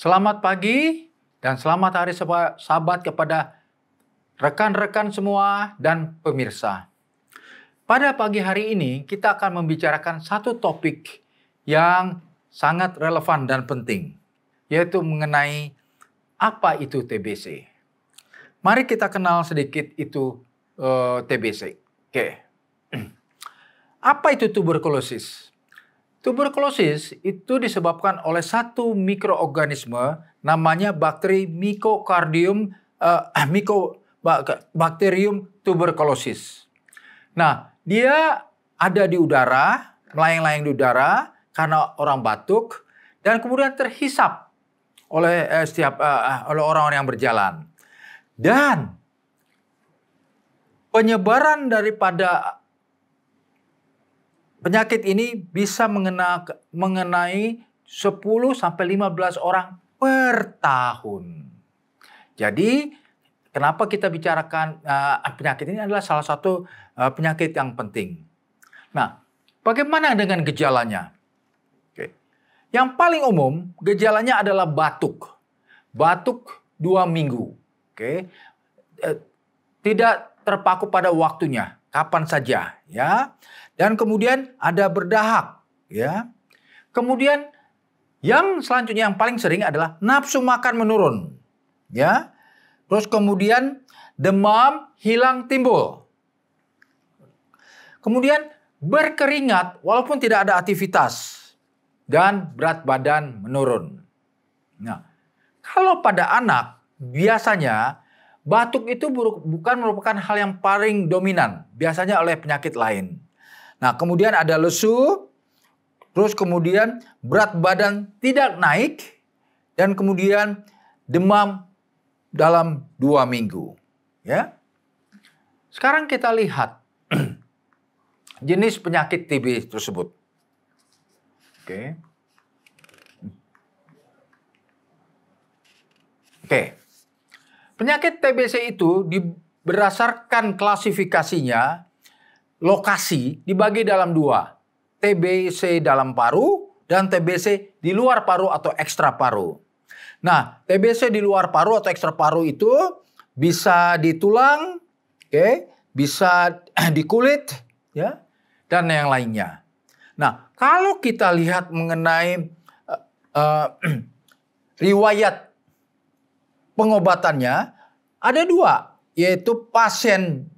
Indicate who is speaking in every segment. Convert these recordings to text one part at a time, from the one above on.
Speaker 1: Selamat pagi dan selamat hari Sabat kepada rekan-rekan semua dan pemirsa. Pada pagi hari ini kita akan membicarakan satu topik yang sangat relevan dan penting, yaitu mengenai apa itu TBC. Mari kita kenal sedikit itu TBC. Oke. Apa itu tuberkulosis? Tuberkulosis itu disebabkan oleh satu mikroorganisme namanya bakteri Mycobacterium tuberculosis. Nah, dia ada di udara, melayang-layang di udara karena orang batuk dan kemudian terhisap oleh orang-orang yang berjalan. Dan penyebaran daripada penyakit ini bisa mengenai 10 sampai 15 orang per tahun. Jadi, kenapa kita bicarakan penyakit ini adalah salah satu penyakit yang penting. Nah, bagaimana dengan gejalanya? Oke. Yang paling umum, gejalanya adalah batuk. Batuk 2 minggu. Oke. Tidak terpaku pada waktunya, kapan saja, ya. Dan kemudian ada berdahak, ya. Kemudian yang selanjutnya yang paling sering adalah nafsu makan menurun, ya. Terus kemudian demam hilang timbul. Kemudian berkeringat walaupun tidak ada aktivitas dan berat badan menurun. Nah, kalau pada anak biasanya batuk itu bukan merupakan hal yang paling dominan, biasanya oleh penyakit lain. Nah, kemudian ada lesu, terus kemudian berat badan tidak naik, dan kemudian demam dalam 2 minggu. Ya. Sekarang kita lihat jenis penyakit TB tersebut. Oke. Penyakit TBC itu berdasarkan klasifikasinya, lokasi dibagi dalam 2. TBC dalam paru dan TBC di luar paru atau ekstra paru. Nah, TBC di luar paru atau ekstra paru itu bisa di tulang, bisa di kulit, ya, dan yang lainnya. Nah, kalau kita lihat mengenai riwayat pengobatannya, ada 2, yaitu pasien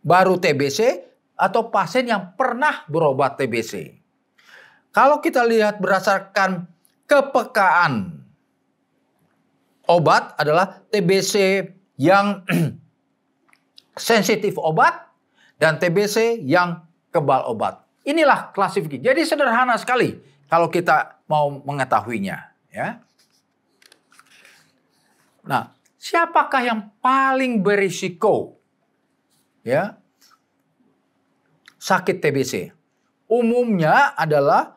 Speaker 1: baru TBC atau pasien yang pernah berobat TBC. Kalau kita lihat berdasarkan kepekaan obat adalah TBC yang sensitif obat dan TBC yang kebal obat. Inilah klasifikasi. Jadi sederhana sekali kalau kita mau mengetahuinya, ya. Nah, siapakah yang paling berisiko, ya, sakit TBC? Umumnya adalah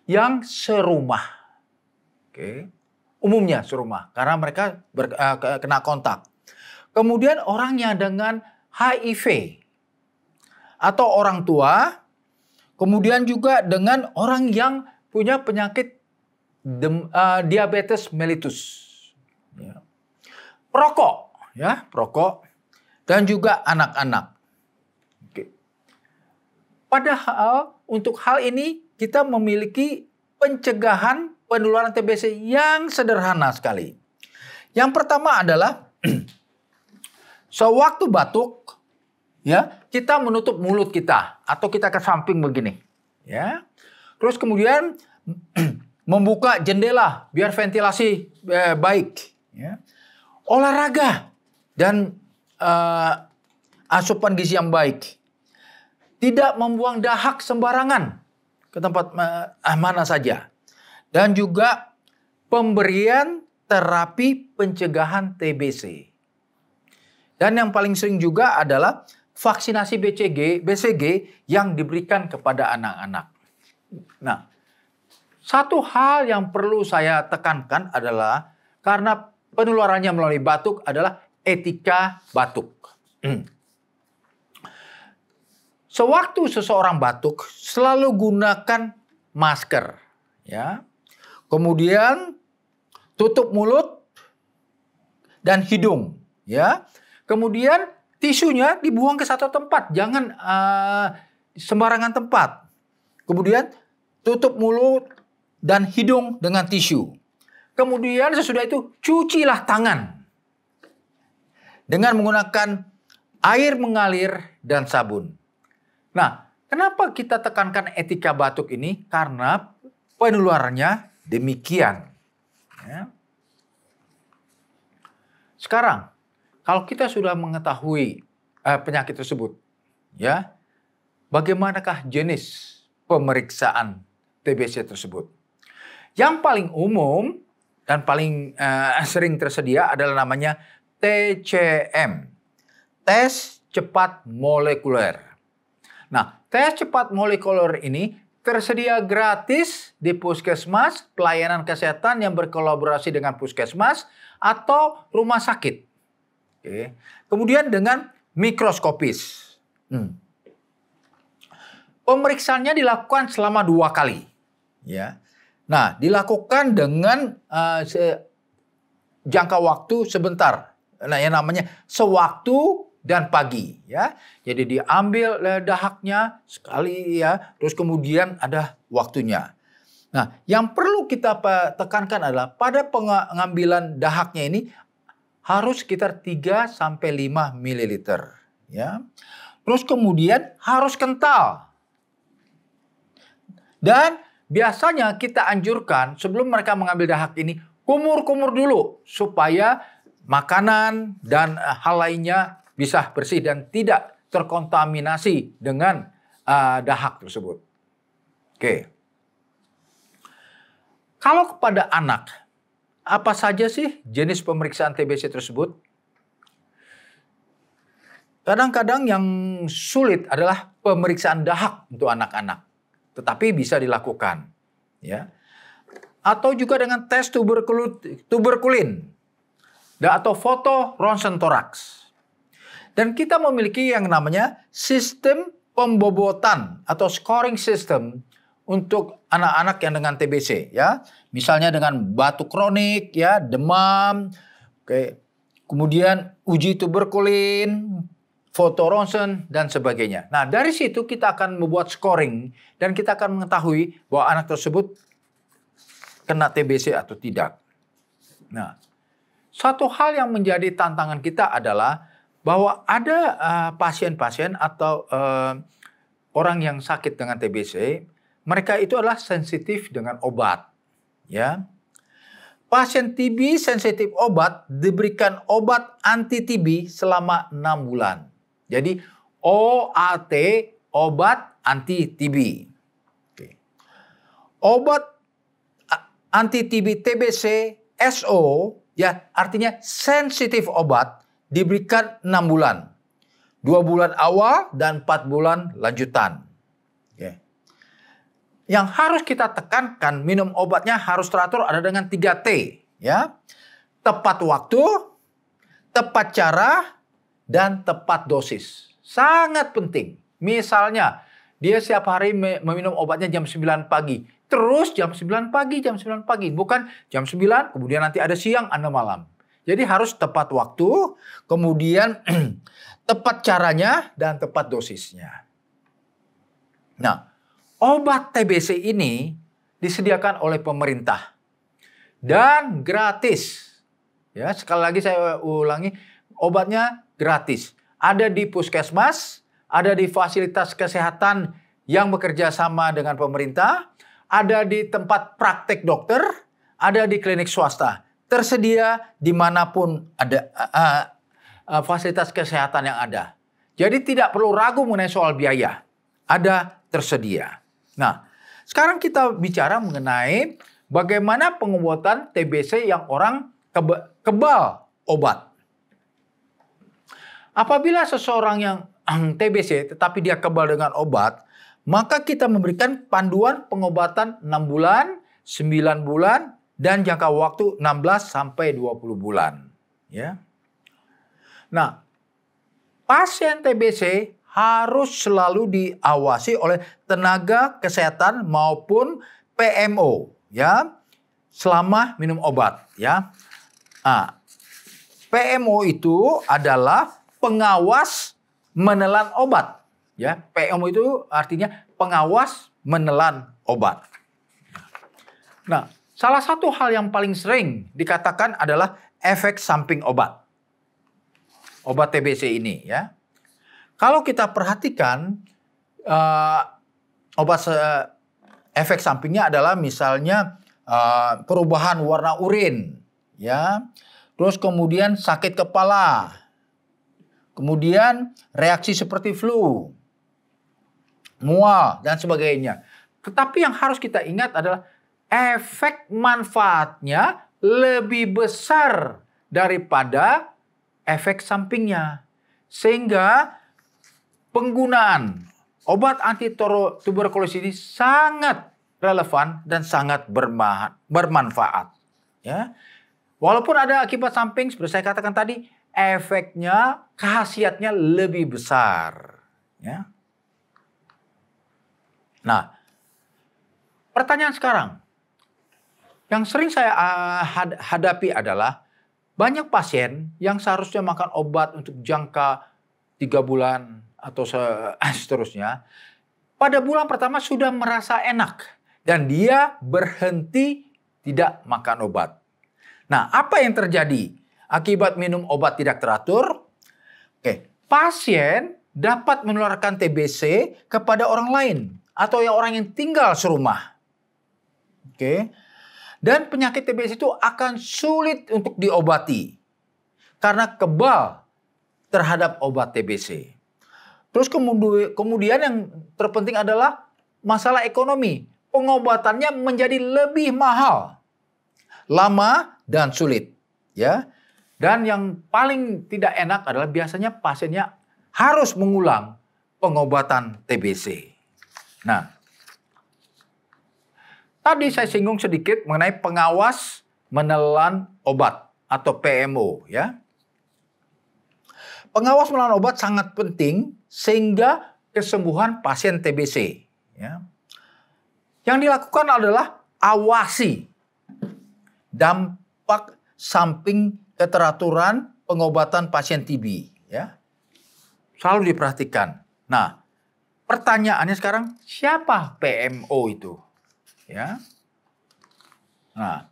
Speaker 1: yang serumah. Umumnya serumah karena mereka kena kontak. Kemudian orangnya dengan HIV atau orang tua, kemudian juga dengan orang yang punya penyakit diabetes mellitus. Ya. Perokok, ya, perokok, dan juga anak-anak. Padahal untuk hal ini kita memiliki pencegahan penularan TBC yang sederhana sekali. Yang pertama adalah sewaktu batuk, ya, kita menutup mulut kita atau kita ke samping begini, ya. Terus kemudian membuka jendela biar ventilasi baik, ya. Olahraga dan asupan gizi yang baik. Tidak membuang dahak sembarangan ke tempat mana saja. Dan juga pemberian terapi pencegahan TBC. Dan yang paling sering juga adalah vaksinasi BCG yang diberikan kepada anak-anak. Nah, satu hal yang perlu saya tekankan adalah karena penularannya melalui batuk adalah etika batuk. Sewaktu seseorang batuk, selalu gunakan masker, ya. kemudian tutup mulut dan hidung, ya. Kemudian tisunya dibuang ke satu tempat, jangan sembarangan tempat. Kemudian tutup mulut dan hidung dengan tisu. Kemudian sesudah itu cucilah tangan dengan menggunakan air mengalir dan sabun. Nah, kenapa kita tekankan etika batuk ini? Karena penularannya demikian. Ya. Sekarang, kalau kita sudah mengetahui penyakit tersebut, ya, bagaimanakah jenis pemeriksaan TBC tersebut? Yang paling umum dan paling sering tersedia adalah namanya TCM, tes cepat molekuler. Nah, tes cepat molekuler ini tersedia gratis di puskesmas, pelayanan kesehatan yang berkolaborasi dengan puskesmas atau rumah sakit. Oke. Kemudian dengan mikroskopis. Pemeriksaannya dilakukan selama 2 kali. Ya. Nah, dilakukan dengan jangka waktu sebentar. Nah, yang namanya sewaktu dan pagi, ya. Jadi diambil dahaknya sekali, ya, terus kemudian ada waktunya. Nah, yang perlu kita tekankan adalah pada pengambilan dahaknya ini harus sekitar 3 sampai 5 ml, ya. Terus kemudian harus kental. Dan biasanya kita anjurkan sebelum mereka mengambil dahak ini kumur-kumur dulu supaya makanan dan hal lainnya bisa bersih dan tidak terkontaminasi dengan dahak tersebut. Oke. Kalau kepada anak, apa saja sih jenis pemeriksaan TBC tersebut? Kadang-kadang yang sulit adalah pemeriksaan dahak untuk anak-anak, tetapi bisa dilakukan, ya. Atau juga dengan tes tuberkulin atau foto ronsen toraks. Dan kita memiliki yang namanya sistem pembobotan atau scoring system untuk anak-anak yang dengan TBC, ya. Misalnya dengan batuk kronik, ya, demam, oke. Kemudian uji tuberkulin, foto ronsen dan sebagainya. Nah, dari situ kita akan membuat scoring dan kita akan mengetahui bahwa anak tersebut kena TBC atau tidak. Nah, satu hal yang menjadi tantangan kita adalah bahwa ada pasien-pasien atau orang yang sakit dengan TBC, mereka itu adalah sensitif dengan obat, ya. Pasien TB sensitif obat diberikan obat anti-TB selama 6 bulan. Jadi OAT, obat anti-TB. Oke. Obat anti-TB TBC SO, ya, artinya sensitif obat, diberikan 6 bulan. 2 bulan awal dan 4 bulan lanjutan. Oke. Yang harus kita tekankan, minum obatnya harus teratur, ada dengan 3T, ya. Tepat waktu, tepat cara, dan tepat dosis. Sangat penting. Misalnya, dia setiap hari meminum obatnya jam 9 pagi. Terus jam 9 pagi, jam 9 pagi. Bukan jam 9, kemudian nanti ada siang, ada malam. Jadi harus tepat waktu, kemudian tepat caranya, dan tepat dosisnya. Nah, obat TBC ini disediakan oleh pemerintah. Dan gratis. Ya, sekali lagi saya ulangi, obatnya gratis. Ada di puskesmas, ada di fasilitas kesehatan yang bekerja sama dengan pemerintah, ada di tempat praktek dokter, ada di klinik swasta. Tersedia dimanapun ada fasilitas kesehatan yang ada. Jadi tidak perlu ragu mengenai soal biaya. Ada tersedia. Nah, sekarang kita bicara mengenai bagaimana pengobatan TBC yang orang kebal obat. Apabila seseorang yang TBC tetapi dia kebal dengan obat, maka kita memberikan panduan pengobatan 6 bulan, 9 bulan, dan jangka waktu 16 sampai 20 bulan. Ya. Nah, pasien TBC harus selalu diawasi oleh tenaga kesehatan maupun PMO, ya. selama minum obat, ya. Nah, PMO itu adalah pengawas menelan obat, ya. PMO itu artinya pengawas menelan obat. Nah, salah satu hal yang paling sering dikatakan adalah efek samping obat. Obat TBC ini, ya. Kalau kita perhatikan efek sampingnya adalah misalnya perubahan warna urin, ya. Terus kemudian sakit kepala. Kemudian reaksi seperti flu, mual dan sebagainya. Tetapi yang harus kita ingat adalah efek manfaatnya lebih besar daripada efek sampingnya. Sehingga penggunaan obat anti tuberkulosis ini sangat relevan dan sangat bermanfaat. Ya. Walaupun ada akibat samping, seperti saya katakan tadi, efeknya, khasiatnya lebih besar. Ya. Nah, pertanyaan sekarang, yang sering saya hadapi adalah banyak pasien yang seharusnya makan obat untuk jangka 3 bulan atau seterusnya, pada bulan pertama sudah merasa enak dan dia berhenti tidak makan obat. Nah, apa yang terjadi akibat minum obat tidak teratur? Pasien dapat menularkan TBC kepada orang lain atau orang yang tinggal serumah. Dan penyakit TBC itu akan sulit untuk diobati karena kebal terhadap obat TBC. Terus kemudian yang terpenting adalah masalah ekonomi. Pengobatannya menjadi lebih mahal, lama dan sulit, ya. Dan yang paling tidak enak adalah biasanya pasiennya harus mengulang pengobatan TBC. Nah, tadi saya singgung sedikit mengenai pengawas menelan obat atau PMO, ya. Pengawas menelan obat sangat penting sehingga kesembuhan pasien TBC, ya. Yang dilakukan adalah awasi dampak samping keteraturan pengobatan pasien TB, ya. Selalu diperhatikan. Nah, pertanyaannya sekarang, siapa PMO itu? Ya. Nah,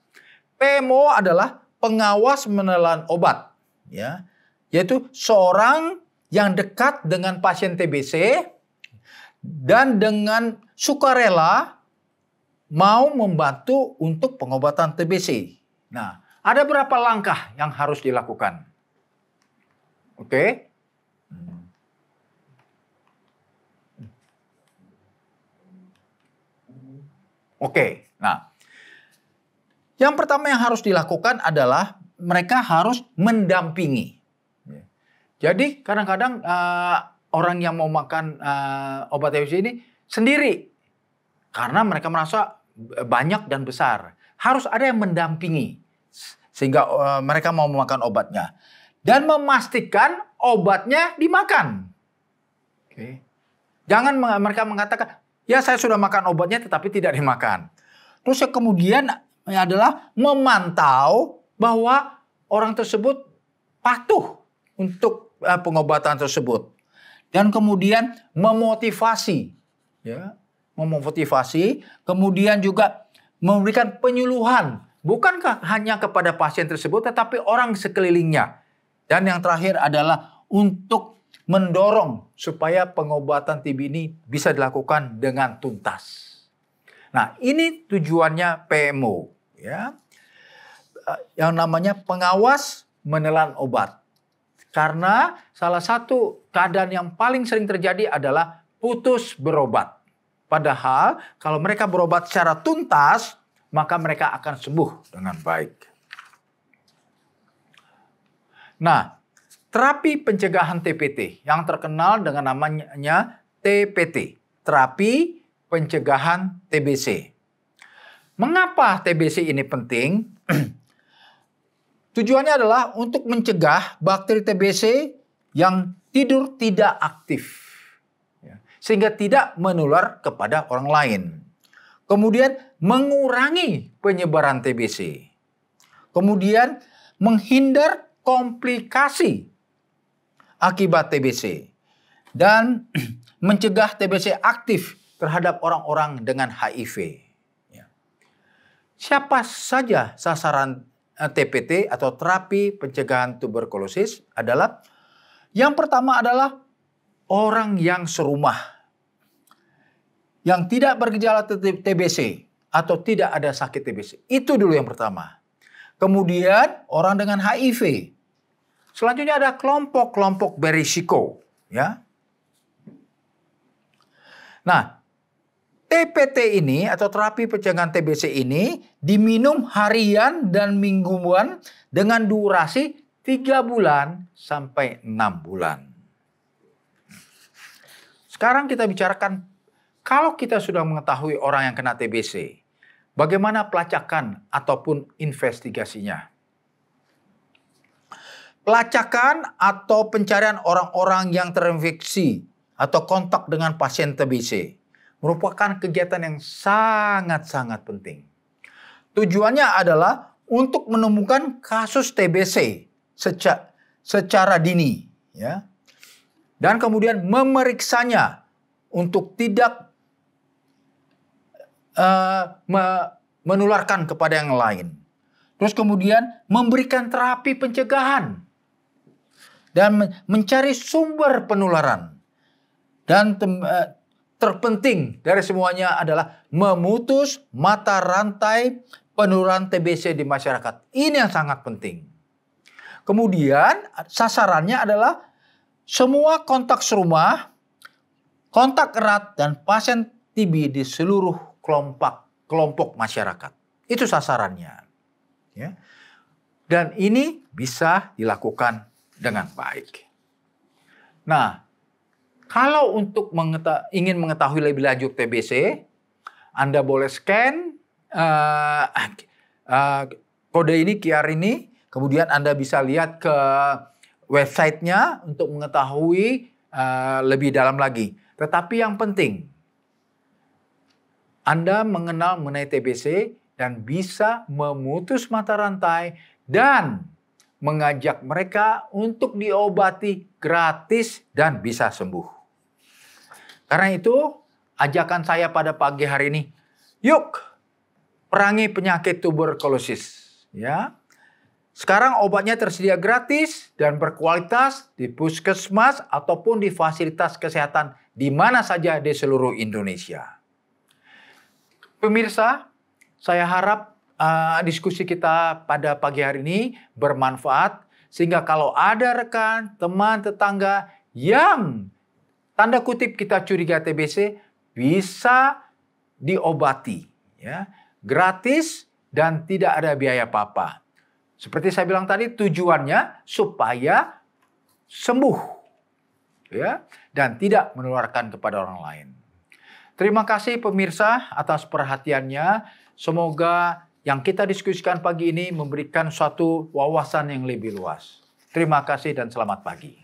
Speaker 1: PMO adalah pengawas menelan obat, ya. Yaitu seorang yang dekat dengan pasien TBC dan dengan sukarela mau membantu untuk pengobatan TBC. Nah, ada berapa langkah yang harus dilakukan? Nah, yang pertama yang harus dilakukan adalah mereka harus mendampingi. Jadi kadang-kadang orang yang mau makan obat TBC ini sendiri karena mereka merasa banyak dan besar. Harus ada yang mendampingi sehingga mereka mau memakan obatnya dan memastikan obatnya dimakan. Jangan mereka mengatakan, ya saya sudah makan obatnya tetapi tidak dimakan. Terus kemudian adalah memantau bahwa orang tersebut patuh untuk pengobatan tersebut. Dan kemudian memotivasi. Ya, memotivasi. Kemudian juga memberikan penyuluhan. Bukan hanya kepada pasien tersebut tetapi orang sekelilingnya. Dan yang terakhir adalah untuk mendorong supaya pengobatan TB ini bisa dilakukan dengan tuntas. Nah, ini tujuannya PMO, ya. Yang namanya pengawas menelan obat. Karena salah satu keadaan yang paling sering terjadi adalah putus berobat. Padahal kalau mereka berobat secara tuntas, maka mereka akan sembuh dengan baik. Nah, terapi pencegahan TPT yang terkenal dengan namanya TPT, terapi pencegahan TBC. Mengapa TBC ini penting? Tujuannya adalah untuk mencegah bakteri TBC yang tidur tidak aktif, sehingga tidak menular kepada orang lain. Kemudian mengurangi penyebaran TBC. Kemudian menghindar komplikasi akibat TBC. Dan mencegah TBC aktif terhadap orang-orang dengan HIV. Siapa saja sasaran TPT atau terapi pencegahan tuberkulosis adalah yang pertama adalah orang yang serumah, yang tidak bergejala TBC atau tidak ada sakit TBC. Itu dulu yang pertama. Kemudian orang dengan HIV. Selanjutnya ada kelompok-kelompok berisiko, ya. Nah, TPT ini atau terapi pencegahan TBC ini diminum harian dan mingguan dengan durasi 3 bulan sampai 6 bulan. Sekarang kita bicarakan kalau kita sudah mengetahui orang yang kena TBC, bagaimana pelacakan ataupun investigasinya. Pelacakan atau pencarian orang-orang yang terinfeksi atau kontak dengan pasien TBC merupakan kegiatan yang sangat-sangat penting. Tujuannya adalah untuk menemukan kasus TBC secara dini, ya, dan kemudian memeriksanya untuk tidak menularkan kepada yang lain. Terus kemudian memberikan terapi pencegahan dan mencari sumber penularan. Dan terpenting dari semuanya adalah memutus mata rantai penularan TBC di masyarakat. Ini yang sangat penting. Kemudian sasarannya adalah semua kontak serumah, kontak erat, dan pasien TB di seluruh kelompok masyarakat. Itu sasarannya. Ya. Dan ini bisa dilakukan dengan baik. Nah, kalau untuk ingin mengetahui lebih lanjut TBC, Anda boleh scan kode ini, QR ini. Kemudian Anda bisa lihat ke websitenya untuk mengetahui lebih dalam lagi. Tetapi yang penting, Anda mengenal mengenai TBC dan bisa memutus mata rantai dan mengajak mereka untuk diobati gratis dan bisa sembuh. Karena itu, ajakan saya pada pagi hari ini, yuk perangi penyakit tuberkulosis. Ya, sekarang obatnya tersedia gratis dan berkualitas di puskesmas ataupun di fasilitas kesehatan di mana saja di seluruh Indonesia. Pemirsa, saya harap diskusi kita pada pagi hari ini bermanfaat sehingga kalau ada rekan, teman, tetangga yang tanda kutip kita curiga TBC bisa diobati, ya, gratis dan tidak ada biaya apa-apa. Seperti saya bilang tadi, tujuannya supaya sembuh, ya, dan tidak menularkan kepada orang lain. Terima kasih pemirsa atas perhatiannya. Semoga yang kita diskusikan pagi ini memberikan suatu wawasan yang lebih luas. Terima kasih dan selamat pagi.